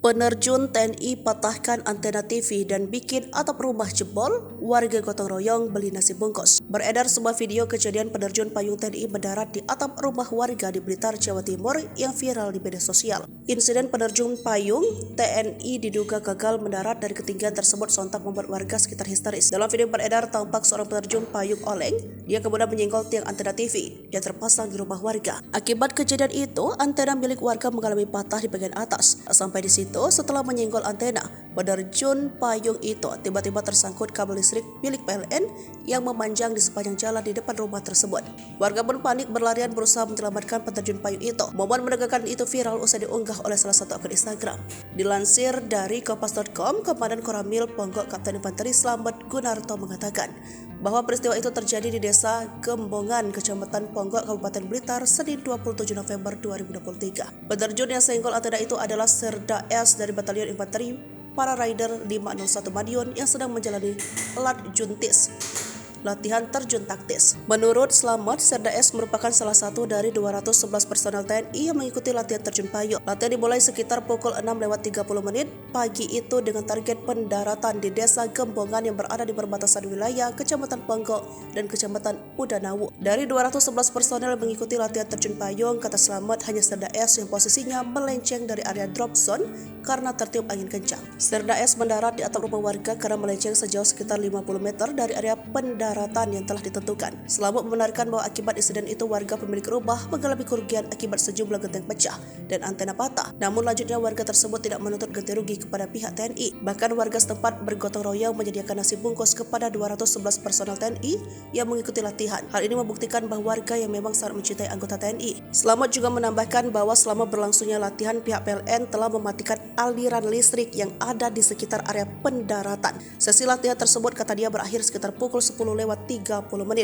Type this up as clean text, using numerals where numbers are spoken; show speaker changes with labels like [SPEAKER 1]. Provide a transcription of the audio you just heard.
[SPEAKER 1] Penerjun TNI patahkan antena TV dan bikin atap rumah jebol, warga gotong royong beli nasi bungkus. Beredar sebuah video kejadian penerjun payung TNI mendarat di atap rumah warga di Blitar, Jawa Timur yang viral di media sosial. Insiden penerjun payung TNI diduga gagal mendarat dari ketinggian tersebut sontak membuat warga sekitar histeris. Dalam video beredar tampak seorang penerjun payung oleng, dia kemudian menyenggol tiang antena TV yang terpasang di rumah warga. Akibat kejadian itu, antena milik warga mengalami patah di bagian atas. Sampai di situ, setelah menyenggol antena, penerjun payung itu tiba-tiba tersangkut kabel listrik milik PLN yang memanjang di sepanjang jalan di depan rumah tersebut. Warga pun panik berlarian berusaha menyelamatkan penerjun payung itu. Momen menegangkan itu viral usai diunggah oleh salah satu akun Instagram. Dilansir dari kompas.com, Komandan Koramil Ponggok Kapten Infanteri Slamet Gunarto mengatakan bahwa peristiwa itu terjadi di Desa Gembongan, Kecamatan Ponggok, Kabupaten Blitar, Senin 27 November 2023. Penerjun yang senggol antena itu adalah Serda S dari Batalion Infanteri Para Rider 501 Madiun yang sedang menjalani lat juntis, latihan terjun taktis. Menurut Slamet, Serda S merupakan salah satu dari 211 personel TNI yang mengikuti latihan terjun payung. Latihan dimulai sekitar pukul 6:30 pagi itu dengan target pendaratan di Desa Gembongan yang berada di perbatasan wilayah Kecamatan Ponggok dan Kecamatan Udanawu. Dari 211 personel yang mengikuti latihan terjun payung, kata Slamet, hanya Serda S yang posisinya melenceng dari area drop zone karena tertiup angin kencang. Serda S mendarat di atap rumah warga karena melenceng sejauh sekitar 50 meter dari area pendaratan yang telah ditentukan. Slamet membenarkan bahwa akibat insiden itu warga pemilik rumah mengalami kerugian akibat sejumlah genteng pecah dan antena patah. Namun lanjutnya warga tersebut tidak menuntut ganti rugi kepada pihak TNI. Bahkan warga setempat bergotong royong menyediakan nasi bungkus kepada 211 personel TNI yang mengikuti latihan. Hal ini membuktikan bahwa warga yang memang sangat mencintai anggota TNI. Slamet juga menambahkan bahwa selama berlangsungnya latihan, pihak PLN telah mematikan aliran listrik yang ada di sekitar area pendaratan. Sesi latihan tersebut, kata dia, berakhir sekitar pukul 10:30.